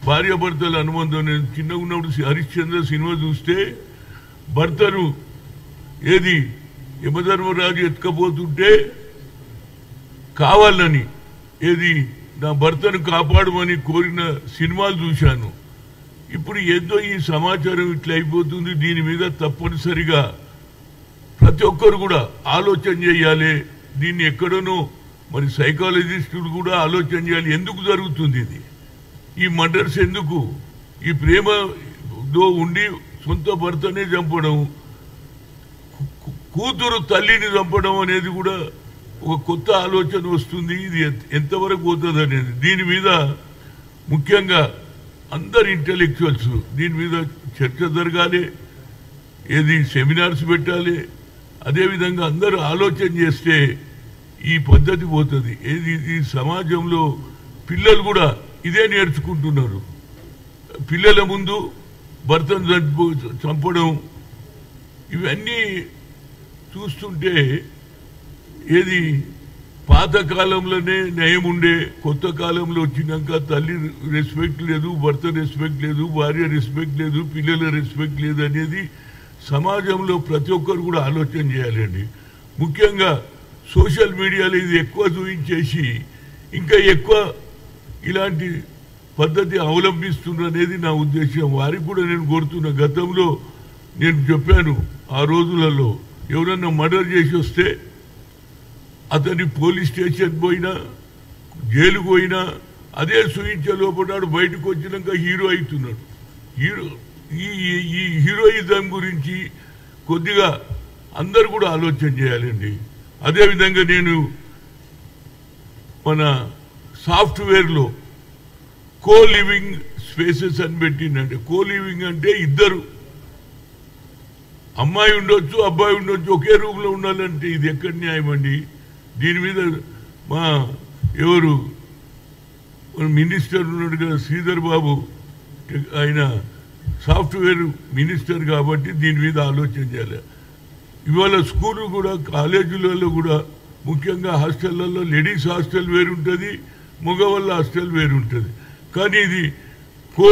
భార్యాభర్తల అనుబంధం. నేను చిన్నగా ఉన్నప్పుడు హరిశ్చంద్ర సినిమా చూస్తే భర్తను ఏది యమధర్మరాజు ఎత్తుకపోతుంటే కావాలని ఏది నా భర్తను కాపాడమని కోరిన సినిమాలు చూశాను. ఇప్పుడు ఏదో ఈ సమాచారం ఇట్లా అయిపోతుంది. దీని మీద తప్పనిసరిగా ప్రతి ఒక్కరు కూడా ఆలోచన చేయాలి. దీన్ని ఎక్కడనో మరి సైకాలజిస్టులు కూడా ఆలోచన చేయాలి. ఎందుకు జరుగుతుంది ఇది? ఈ మర్డర్స్ ఎందుకు? ఈ ప్రేమలో ఉండి సొంత భర్తనే చంపడం, కూతురు తల్లిని చంపడం అనేది కూడా ఒక కొత్త ఆలోచన వస్తుంది. ఇది ఎంతవరకు పోతుంది అనేది దీని మీద ముఖ్యంగా అందరు ఇంటెలెక్చువల్స్ దీని మీద చర్చ జరగాలి. ఏది సెమినార్స్ పెట్టాలి. అదేవిధంగా అందరూ ఆలోచన చేస్తే ఈ పద్ధతి పోతుంది. ఏది ఈ సమాజంలో పిల్లలు కూడా ఇదే నేర్చుకుంటున్నారు. పిల్లల ముందు భర్తను చంపడం ఇవన్నీ చూస్తుంటే ఏది పాతకాలంలోనే నయం ఉండే, కొత్త కాలంలో వచ్చినాక తల్లి రెస్పెక్ట్ లేదు, భర్త రెస్పెక్ట్ లేదు, భార్య రెస్పెక్ట్ లేదు, పిల్లల రెస్పెక్ట్ లేదు అనేది సమాజంలో ప్రతి ఒక్కరు కూడా ఆలోచన చేయాలండి. ముఖ్యంగా సోషల్ మీడియాలో ఇది ఎక్కువ చూపించేసి ఇంకా ఎక్కువ ఇలాంటి పద్ధతి అవలంబిస్తున్నారు అనేది నా ఉద్దేశం. వారికి కూడా నేను కోరుతున్నా. గతంలో నేను చెప్పాను, ఆ రోజులలో ఎవరన్నా మర్డర్ చేసి వస్తే అతని పోలీస్ స్టేషన్ పోయినా జైలుకు పోయినా అదే చూయించే లోపడాడు బయటకు వచ్చినాక హీరో అవుతున్నాడు. ఈ హీరోయిజం గురించి కొద్దిగా అందరు కూడా ఆలోచన చేయాలండి. అదేవిధంగా నేను మన సాఫ్ట్వేర్లో కో లివింగ్ స్పేసెస్ అని పెట్టిందంటే, కో లివింగ్ అంటే ఇద్దరు అమ్మాయి ఉండొచ్చు అబ్బాయి ఉండొచ్చు ఒకే రూమ్లో ఉండాలంటే ఇది ఎక్కడ న్యాయం అండి? దీని మీద మా ఎవరు మినిస్టర్ ఉన్నాడు కదా శ్రీధర్ బాబు, ఆయన సాఫ్ట్వేర్ మినిస్టర్ కాబట్టి దీని మీద ఆలోచన చేయాలి. ఇవాళ స్కూలు కూడా కాలేజీలలో కూడా ముఖ్యంగా హాస్టళ్లలో లేడీస్ హాస్టల్ వేరుంటుంది, మగవాళ్ళ హాస్టల్ వేరుంటుంది. కానీ ఇది కో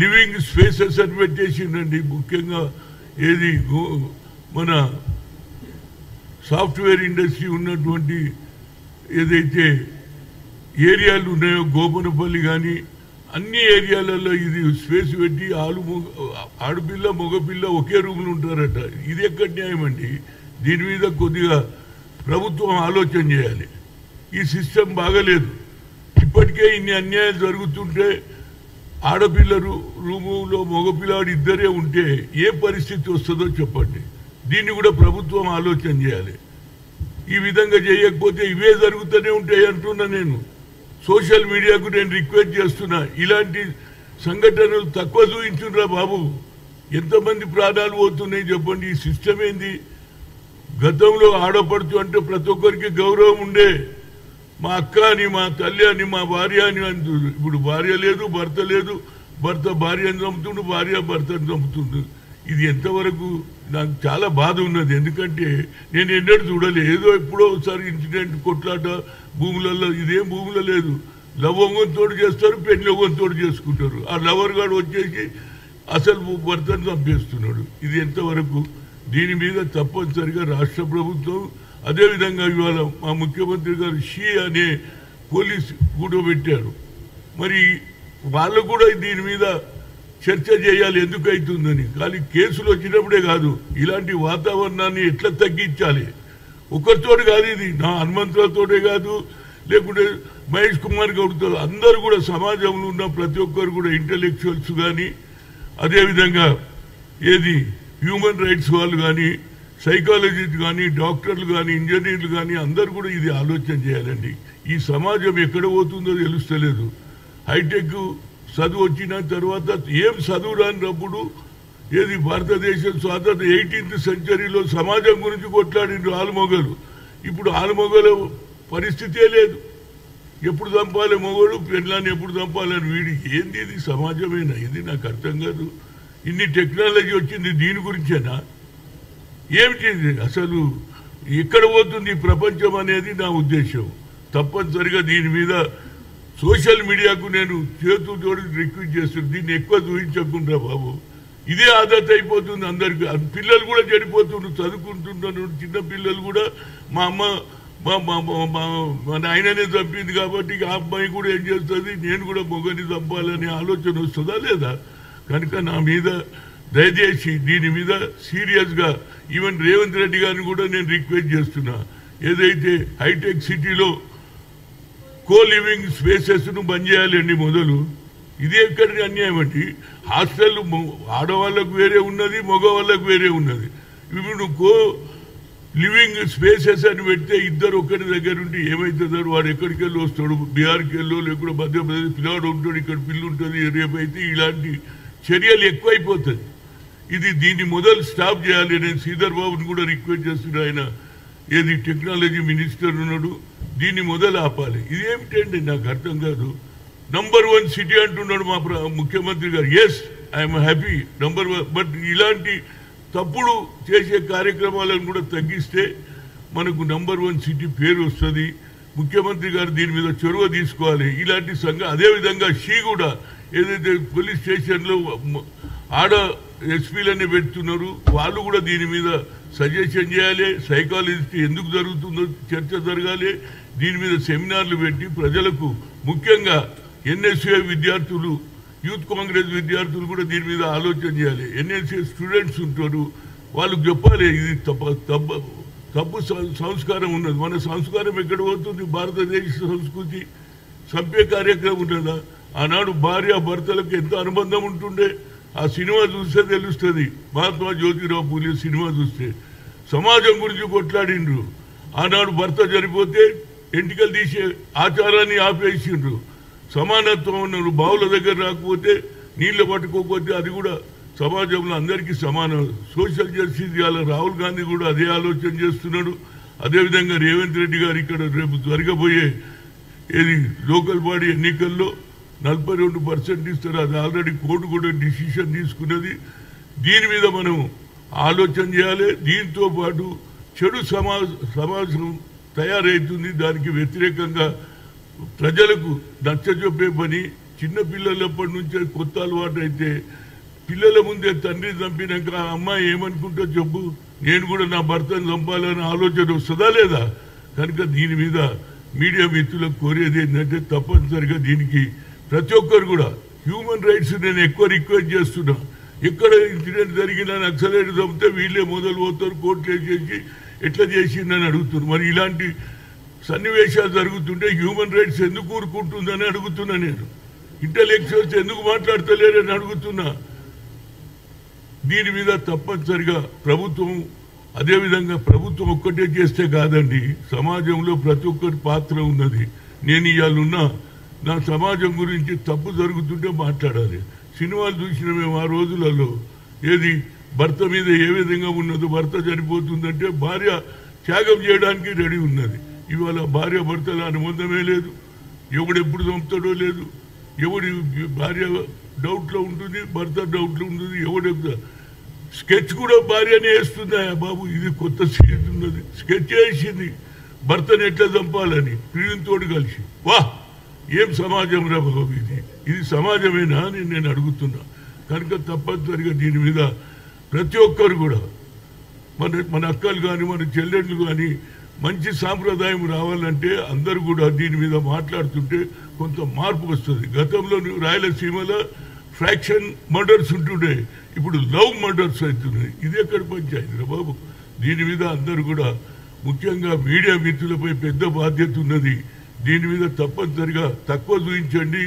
లివింగ్ స్పేసెస్ అని పెట్టేసిందండి. ముఖ్యంగా ఏది మన సాఫ్ట్వేర్ ఇండస్ట్రీ ఉన్నటువంటి ఏదైతే ఏరియాలు ఉన్నాయో గోపనపల్లి కానీ అన్ని ఏరియాలలో ఇది స్పేస్ పెట్టి ఆడపిల్ల మగపిల్ల ఒకే రూమ్లో ఉంటారట. ఇది ఎక్కడ న్యాయం అండి? దీని మీద కొద్దిగా ప్రభుత్వం ఆలోచన చేయాలి. ఈ సిస్టమ్ బాగలేదు. ఇప్పటికే ఇన్ని అన్యాయాలు జరుగుతుంటే ఆడపిల్ల రూములో మగపిల్లాడు ఇద్దరే ఉంటే ఏ పరిస్థితి వస్తుందో చెప్పండి. దీన్ని కూడా ప్రభుత్వం ఆలోచన చేయాలి. ఈ విధంగా చేయకపోతే ఇవే జరుగుతూనే ఉంటాయి అంటున్నా. నేను సోషల్ మీడియాకు నేను రిక్వెస్ట్ చేస్తున్నా, ఇలాంటి సంఘటనలు తక్కువ చూపించురా బాబు. ఎంతమంది ప్రాణాలు పోతున్నాయి చెప్పండి. ఈ సిస్టమ్ ఏంది? గతంలో ఆడపడుతూ అంటే ప్రతి ఒక్కరికి గౌరవం ఉండే. మా అక్క అని, మా తల్లి అని, మా భార్య అని అంటుంది. ఇప్పుడు భార్య లేదు, భర్త లేదు. భర్త భార్యను చంపుతుండు, భార్య భర్తను చంపుతుండు. ఇది ఎంతవరకు నాకు చాలా బాధ ఉన్నది. ఎందుకంటే నేను ఎన్నడూ చూడలే. ఏదో ఎప్పుడో ఒకసారి ఇన్సిడెంట్ కొట్లాట భూములలో, ఇదేం భూములో లేదు. లవంగంతో చేస్తారు, పెళ్ళొంగంతో చేసుకుంటారు. ఆ లవర్ గాడు వచ్చేసి అసలు భర్తను చంపేస్తున్నాడు. ఇది ఎంతవరకు? దీని మీద తప్పనిసరిగా రాష్ట్ర ప్రభుత్వం, అదేవిధంగా ఇవాళ మా ముఖ్యమంత్రి గారు షీ అనే పోలీస్ కూడా పెట్టారు. మరి వాళ్ళు కూడా దీని మీద చర్చ చేయాలి ఎందుకు అవుతుందని. కానీ కేసులు వచ్చినప్పుడే కాదు, ఇలాంటి వాతావరణాన్ని ఎట్లా తగ్గించాలి. ఒకరితో కాదు, ఇది నా హనుమంతులతోటే కాదు, లేకుంటే మహేష్ కుమార్ గౌడ్తో, అందరూ కూడా సమాజంలో ఉన్న ప్రతి ఒక్కరు కూడా ఇంటెలెక్చువల్స్ కానీ, అదేవిధంగా ఏది హ్యూమన్ రైట్స్ వాళ్ళు కానీ, సైకాలజిస్ట్ కానీ, డాక్టర్లు కానీ, ఇంజనీర్లు కానీ అందరూ కూడా ఇది ఆలోచన చేయాలండి. ఈ సమాజం ఎక్కడ పోతుందో తెలుస్తలేదు. హైటెక్ చదువు వచ్చిన తర్వాత ఏం చదువు రానప్పుడు ఏది భారతదేశం స్వాతంత్ర 18th సెంచరీలో సమాజం గురించి కొట్లాడిండ్రు ఆలుమొగలు. ఇప్పుడు ఆలుమొగల పరిస్థితే లేదు. ఎప్పుడు చంపాలి మొగడు, పెళ్ళాన్ని ఎప్పుడు చంపాలని వీడికి. ఏంది ఇది? సమాజమేనా ఇది? నాకు అర్థం కాదు. ఇన్ని టెక్నాలజీ వచ్చింది దీని గురించేనా? ఏమిటి అసలు? ఎక్కడ పోతుంది ప్రపంచం అనేది నా ఉద్దేశం. తప్పనిసరిగా దీని మీద సోషల్ మీడియాకు నేను చేతులతో రిక్వెస్ట్ చేస్తున్నాను, దీన్ని ఎక్కువ చూపించకుండా బాబు. ఇదే ఆదత్ అయిపోతుంది అందరికి. పిల్లలు కూడా చెడిపోతున్నారు, చదువుకుంటున్నారు చిన్న పిల్లలు కూడా. మా అమ్మ మా నాయననే చంపింది కాబట్టి ఆ అమ్మాయి కూడా ఏం చేస్తుంది, నేను కూడా మొగని చంపాలనే ఆలోచన వస్తుందా లేదా? కనుక నా మీద దయచేసి దీని మీద సీరియస్గా ఈవెన్ రేవంత్ రెడ్డి గారిని కూడా నేను రిక్వెస్ట్ చేస్తున్నా. ఏదైతే హైటెక్ సిటీలో కో లివింగ్ స్పేసెస్ను బంద్ చేయాలండి మొదలు. ఇది ఎక్కడి అన్యాయం అండి. హాస్టల్ ఆడవాళ్ళకు వేరే ఉన్నది, మగవాళ్ళకు వేరే ఉన్నది. ఇప్పుడు కో లివింగ్ స్పేసెస్ అని పెడితే ఇద్దరు ఒక్కరి దగ్గర ఉండి ఏమవుతుందో, వాడు ఎక్కడికి వెళ్ళి వస్తాడు, బీహార్కి వెళ్ళో లేకుండా మధ్యప్రదేశ్ పిల్లవాడు ఉంటాడు, ఇక్కడ పిల్లు ఉంటుంది. రేపైతే ఇలాంటి చర్యలు ఎక్కువైపోతుంది. దీన్ని మొదలు స్టాప్ చేయాలి. నేను శ్రీధర్ బాబుని కూడా రిక్వెస్ట్ చేస్తున్నా, ఆయన ఏది టెక్నాలజీ మినిస్టర్ ఉన్నాడు, దీన్ని మొదలు ఆపాలి. ఇదేమిటండి నాకు అర్థం కాదు. #1 సిటీ అంటున్నాడు మా ముఖ్యమంత్రి గారు. Yes, I'm happy #1. బట్ ఇలాంటి తప్పుడు చేసే కార్యక్రమాలను కూడా తగ్గిస్తే మనకు #1 సిటీ పేరు వస్తుంది. ముఖ్యమంత్రి గారు దీని మీద చొరవ తీసుకోవాలి. ఇలాంటి అదేవిధంగా కూడా ఏదైతే పోలీస్ స్టేషన్లో ఆడ ఎస్పీలన్నీ పెడుతున్నారు, వాళ్ళు కూడా దీని మీద సజెషన్ చేయాలి. సైకాలజిస్ట్ ఎందుకు జరుగుతుందో చర్చ జరగాలి. దీని మీద సెమినార్లు పెట్టి ప్రజలకు, ముఖ్యంగా ఎన్ఎస్ఏ విద్యార్థులు, యూత్ కాంగ్రెస్ విద్యార్థులు కూడా దీని మీద ఆలోచన చేయాలి. ఎన్ఎస్ఏ స్టూడెంట్స్ ఉంటారు, వాళ్ళకు చెప్పాలి ఇది తప్పు సంస్కారం ఉన్నది. మన సంస్కారం ఎక్కడ పోతుంది? భారతదేశ సంస్కృతి సభ్య కార్యక్రమం ఉన్నదా? ఆనాడు భార్య భర్తలకు ఎంత అనుబంధం ఉంటుండే. ఆ సినిమా చూస్తే తెలుస్తుంది. మహాత్మా జ్యోతిరావు పూలే సినిమా చూస్తే సమాజం గురించి కొట్లాడిండ్రు. ఆనాడు భర్త చనిపోతే ఎంటికలు తీసే ఆచారాన్ని ఆపేసిండ్రు. సమానత్వం ఉన్నారు. బావుల దగ్గర రాకపోతే, నీళ్ళు పట్టుకోకపోతే అది కూడా సమాజంలో అందరికీ సమానం. సోషల్ జస్టిస్ ఇవాళ రాహుల్ గాంధీ కూడా అదే ఆలోచన చేస్తున్నాడు. అదేవిధంగా రేవంత్ రెడ్డి గారు ఇక్కడ రేపు జరగబోయే లోకల్ బాడీ ఎన్నికల్లో 42% ఇస్తారు. అది ఆల్రెడీ కోర్టు కూడా డిసిషన్ తీసుకున్నది. దీని మీద మనం ఆలోచన చేయాలి. దీంతో పాటు చెడు సమాజం తయారవుతుంది. దానికి వ్యతిరేకంగా ప్రజలకు నచ్చజెప్పే పని చిన్నపిల్లలప్పటి నుంచే కొత్త అలవాటు అయితే, పిల్లల ముందే తండ్రి చంపినాక అమ్మాయి ఏమనుకుంటో చెప్పు, నేను కూడా నా భర్తను చంపాలనే ఆలోచన వస్తుందా లేదా? కనుక దీని మీద మీడియా మిత్రులకు కోరేది ఏంటంటే, తప్పనిసరిగా దీనికి ప్రతి ఒక్కరు కూడా హ్యూమన్ రైట్స్ నేను ఎక్కువ రిక్వెస్ట్ చేస్తున్నా. ఎక్కడ ఇన్సిడెంట్ జరిగినా నక్సలైట్ చంపితే వీళ్ళే మొదలు పోతారు, కోర్టులు వేసేసి ఎట్లా చేసిందని అడుగుతున్నారు. మరి ఇలాంటి సన్నివేశాలు జరుగుతుంటే హ్యూమన్ రైట్స్ ఎందుకు ఊరుకుంటుందని అడుగుతున్నా. నేను ఇంటలెక్చువల్స్ ఎందుకు మాట్లాడతలేరని అడుగుతున్నా. దీని మీద తప్పనిసరిగా ప్రభుత్వం, అదేవిధంగా ప్రభుత్వం ఒక్కటే చేస్తే కాదండి, సమాజంలో ప్రతి ఒక్కరి పాత్ర ఉన్నది. నేను ఇవాళ నా సమాజం గురించి తప్పు జరుగుతుంటే మాట్లాడాలి. సినిమాలు చూసిన మేము ఆ రోజులలో భర్త మీద ఏ విధంగా ఉన్నదో, భర్త చనిపోతుందంటే భార్య త్యాగం చేయడానికి రెడీ ఉన్నది. ఇవాళ భార్య భర్తల అనుబంధమే లేదు. ఎవడెప్పుడు చంపుతాడో లేదు. ఎవడి భార్య డౌట్లో ఉంటుంది, భర్త డౌట్లో ఉంటుంది. ఎవడెప్పుడు స్కెచ్ కూడా భార్యనే వేస్తుందా బాబు? ఇది కొత్త సీరియస్ ఉన్నది. స్కెచ్ వేసింది భర్తను ఎట్లా చంపాలని ప్రియునితోడు కలిసి. వాహ్, ఏం సమాజం రా బాబు ఇది సమాజమేనా అని నేను అడుగుతున్నా. కనుక తప్పనిసరిగా దీని మీద ప్రతి ఒక్కరు కూడా, మన అక్కలు కానీ మన చెల్లెళ్ళు కానీ మంచి సాంప్రదాయం రావాలంటే అందరూ కూడా దీని మీద మాట్లాడుతుంటే కొంత మార్పు వస్తుంది. గతంలో రాయలసీమలో ఫ్రాక్షన్ మర్డర్స్ ఉంటుండే, ఇప్పుడు లవ్ మర్డర్స్ అవుతున్నాయి. ఇది ఎక్కడ పంచాయతీ బాబు? దీని మీద అందరూ కూడా, ముఖ్యంగా మీడియా మిత్రులపై పెద్ద బాధ్యత ఉన్నది. దీని మీద తప్పనిసరిగా తక్కువ చూపించండి.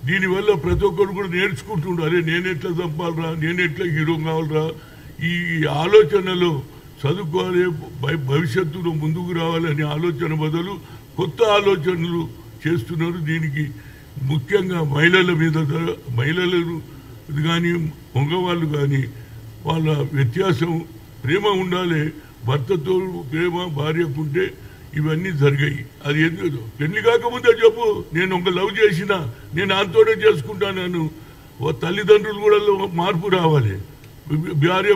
దీనివల్ల ప్రతి ఒక్కరు కూడా నేర్చుకుంటుండాలి. నేనెట్లా చంపాలరా, నేనెట్లా హీరో కావాలరా, ఈ ఆలోచనలో చదువుకోవాలి, భవిష్యత్తులో ముందుకు రావాలనే ఆలోచన బదులు కొత్త ఆలోచనలు చేస్తున్నారు. దీనికి ముఖ్యంగా మహిళలు కానీ మగవాళ్ళు కానీ వాళ్ళ వ్యత్యాసం, ప్రేమ ఉండాలి. భర్తతో ప్రేమ భార్యకుంటే ఇవన్నీ జరిగాయి. అది ఎందుకు పెళ్లి కాకముందే చెప్పు, నేను ఒక లవ్ చేసినా నేను అంతోనే చేసుకుంటాను. తల్లిదండ్రులు కూడా మార్పు రావాలి. భార్య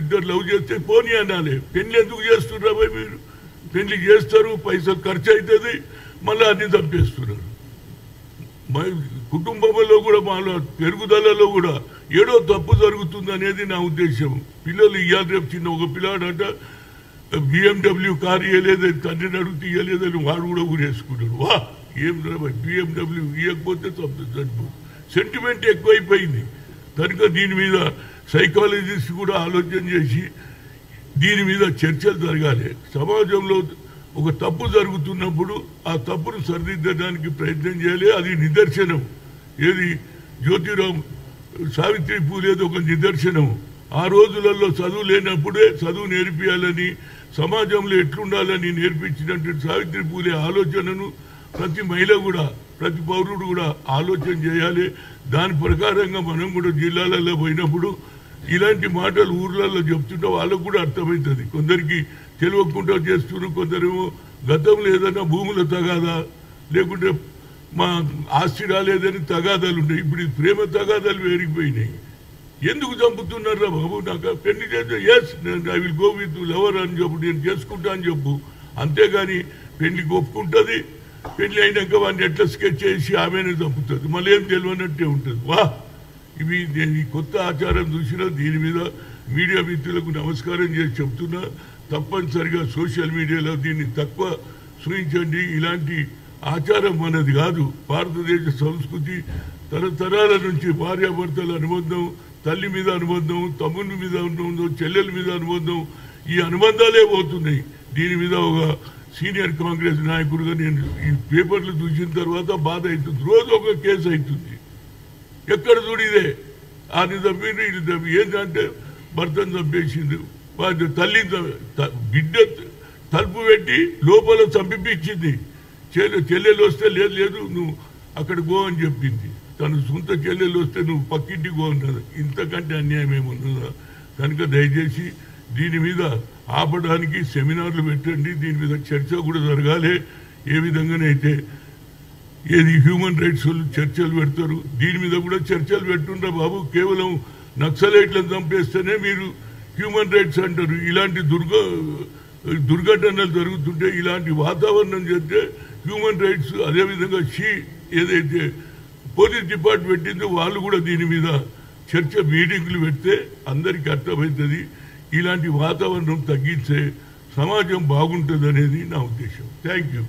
ఇద్దరు లవ్ చేస్తే పోనీ అనాలి. పెళ్లి ఎందుకు చేస్తున్నారు అబ్బాయి? మీరు పెళ్లి చేస్తారు, పైసలు ఖర్చు అవుతుంది, మళ్ళీ అన్ని తప్పేస్తున్నారు. కుటుంబంలో కూడా వాళ్ళ పెరుగుదలలో కూడా ఏడో తప్పు జరుగుతుంది అనేది నా ఉద్దేశం. పిల్లలు ఇయ్యాలి రేపు చిన్న ఒక పిల్లాడంట BMW కారు ఇవ్వలేదని తండ్రిని అడుగుతూ ఇవ్వలేదని వాడు కూడా ఊరేసుకున్నాడు. వా ఏం BMW ఇవ్వకపోతే చనిపోతుంది. సెంటిమెంట్ ఎక్కువైపోయింది కనుక దీని మీద సైకాలజిస్ట్ కూడా ఆలోచన చేసి దీని మీద చర్చలు జరగాలి. సమాజంలో ఒక తప్పు జరుగుతున్నప్పుడు ఆ తప్పును సరిదిద్దడానికి ప్రయత్నం చేయాలి. అది నిదర్శనం. ఏది జ్యోతిరామ్ సావిత్రి పూలేది ఒక నిదర్శనం. ఆ రోజులలో చదువు లేనప్పుడే చదువు నేర్పియాలని సమాజంలో ఎట్లుండాలని నేర్పించినటువంటి సావిత్రి పూలే ఆలోచనను ప్రతి మహిళ కూడా ప్రతి పౌరుడు కూడా ఆలోచన చేయాలి. దాని ప్రకారంగా మనం కూడా జిల్లాలలో పోయినప్పుడు ఇలాంటి మాటలు ఊర్లలో చెప్తుంటే వాళ్ళకు కూడా అర్థమవుతుంది. కొందరికి తెలియకుండా చేస్తున్నారు, కొందరేమో గతంలో ఏదైనా భూముల తగాదా లేకుంటే మా ఆస్తి రాలేదని తగాదాలు ఉన్నాయి. ఇప్పుడు ప్రేమ తగాదాలు పెరిగిపోయినాయి. ఎందుకు చంపుతున్నారా బాబు? నాకు పెళ్లి చేస్తే yes I will go with lover అని చెప్పు, నేను చేసుకుంటా అని చెప్పు. అంతేగాని పెళ్లికి ఒప్పుకుంటుంది, పెళ్లి అయినాక వాడిని ఎట్లా స్కెచ్ చేసి ఆమెనే చంపుతుంది, మళ్ళీ ఏం తెలియనట్టే ఉంటుంది. వా ఇవి నేను ఈ కొత్త ఆచారం చూసినా దీని మీద మీడియా మిత్రులకు నమస్కారం చేసి చెప్తున్నా. తప్పనిసరిగా సోషల్ మీడియాలో దీన్ని తక్కువ సూచించండి. ఇలాంటి ఆచారం మనది కాదు. భారతదేశ సంస్కృతి తరతరాల నుంచి భార్యాభర్తల అనుబంధం, తల్లి మీద అనుబంధం, తమ్ముని మీద అనుబంధం, చెల్లెల మీద అనుబంధం, ఈ అనుబంధాలే పోతున్నాయి. దీని మీద ఒక సీనియర్ కాంగ్రెస్ నాయకుడిగా నేను ఈ పేపర్లు చూసిన తర్వాత బాధ అవుతుంది. రోజు ఒక కేసు అవుతుంది. ఎక్కడ చూడిదే ఆయన చంపింది ఇది చంపి ఏంటంటే భర్తను చంపేసింది, తల్లి బిడ్డ తలుపు పెట్టి లోపల చంపించింది. చెల్లెలు వస్తే లేదు లేదు నువ్వు అక్కడికి పో అని చెప్పింది. తను సొంత చెల్లెలు వస్తే నువ్వు పక్కింటికి పో అన్నది. ఇంతకంటే అన్యాయం ఏమున్నదా? కనుక దయచేసి దీని మీద ఆపడానికి సెమినార్లు పెట్టండి. దీని మీద చర్చ కూడా జరగాలి. ఏ విధంగానైతే ఏది హ్యూమన్ రైట్స్ చర్చలు పెడతారు, దీని మీద కూడా చర్చలు పెట్టుండ్రా బాబు. కేవలం నక్సలైట్లను చంపేస్తేనే మీరు హ్యూమన్ రైట్స్ అంటారు. ఇలాంటి దుర్ఘటనలు జరుగుతుంటే ఇలాంటి వాతావరణం చేస్తే హ్యూమన్ రైట్స్ అదేవిధంగా ఏదైతే పోలీస్ డిపార్ట్మెంట్ పెట్టిందో వాళ్ళు కూడా దీని మీద చర్చ మీటింగ్లు పెడితే అందరికీ అర్థమవుతుంది. ఇలాంటి వాతావరణం తగ్గించే సమాజం బాగుంటుంది అనేది నా ఉద్దేశం. Thank you.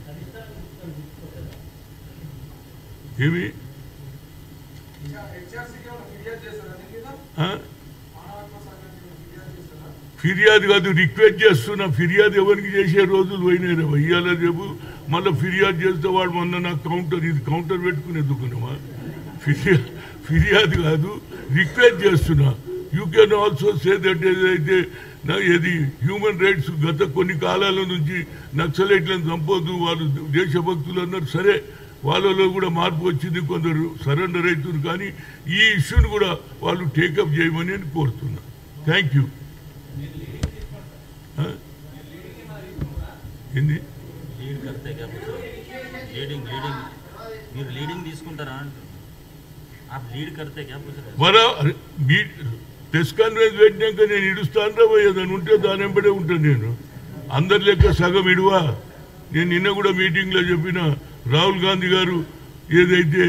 ఏమి ఫిర్యాదు కాదు, రిక్వెస్ట్ చేస్తున్నా. ఫిర్యాదు ఎవరికి చేసే రోజులు పోయినాయి. ఇయ్యాల రేపు మళ్ళీ ఫిర్యాదు చేస్తే వాడు మొన్న నాకు కౌంటర్, ఇది కౌంటర్ పెట్టుకునే దుకునమా? ఫిర్యాదు కాదు, రిక్వెస్ట్ చేస్తున్నా. You can also say that ఏదైతే ఏది హ్యూమన్ రైట్స్ గత కొన్ని కాలాల నుంచి నక్సలైట్లను చంపొద్దు, వాళ్ళు దేశభక్తులు అన్నారు. సరే, వాళ్ళలో కూడా మార్పు వచ్చింది, కొందరు సరెండర్ అవుతుంది. కానీ ఈ ఇష్యూని కూడా వాళ్ళు టేకప్ చేయమని నేను కోరుతున్నా. Thank you. ఏంది ప్రెస్ కాన్ఫరెన్స్ పెట్టినాక నేను ఇడుస్తాను పోయేదని ఉంటే దాని వెంబడే ఉంటాను. నేను అందరి లెక్క సగం ఇడువా. నేను నిన్న కూడా మీటింగ్లో చెప్పిన రాహుల్ గాంధీ గారు ఏదైతే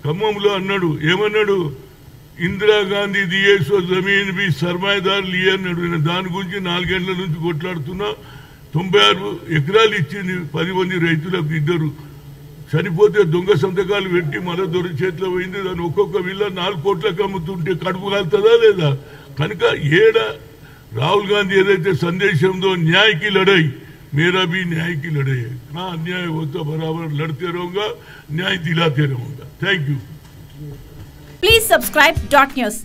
ఖమ్మంలో అన్నాడు, ఏమన్నాడు? ఇందిరాగాంధీ దియే సో జమీన్ బి సర్మాయిదారు లియే అన్నాడు. నేను దాని గురించి 4 గంటల నుంచి కొట్లాడుతున్నా. 96 ఎకరాలు ఇచ్చింది 10 మంది రైతులకు. 2 చనిపోతే దొంగ సంతకాలు పెట్టి మళ్ళీ దొర చేతిలో పోయింది. దాన్ని ఒక్కొక్క విల్ల 4 కోట్లకు అమ్ముతుంటే కడుపు కాలుతుందా లేదా? కనుక రాహుల్ గాంధీ ఏదైతే సందేశంతో న్యాయకి లడాయి, मेरा भी न्याय की लड़ाई है. हाँ, अन्याय होता बराबर लड़ते रहूंगा, न्याय दिलाते रहूंगा. Thank you. Please subscribe .news.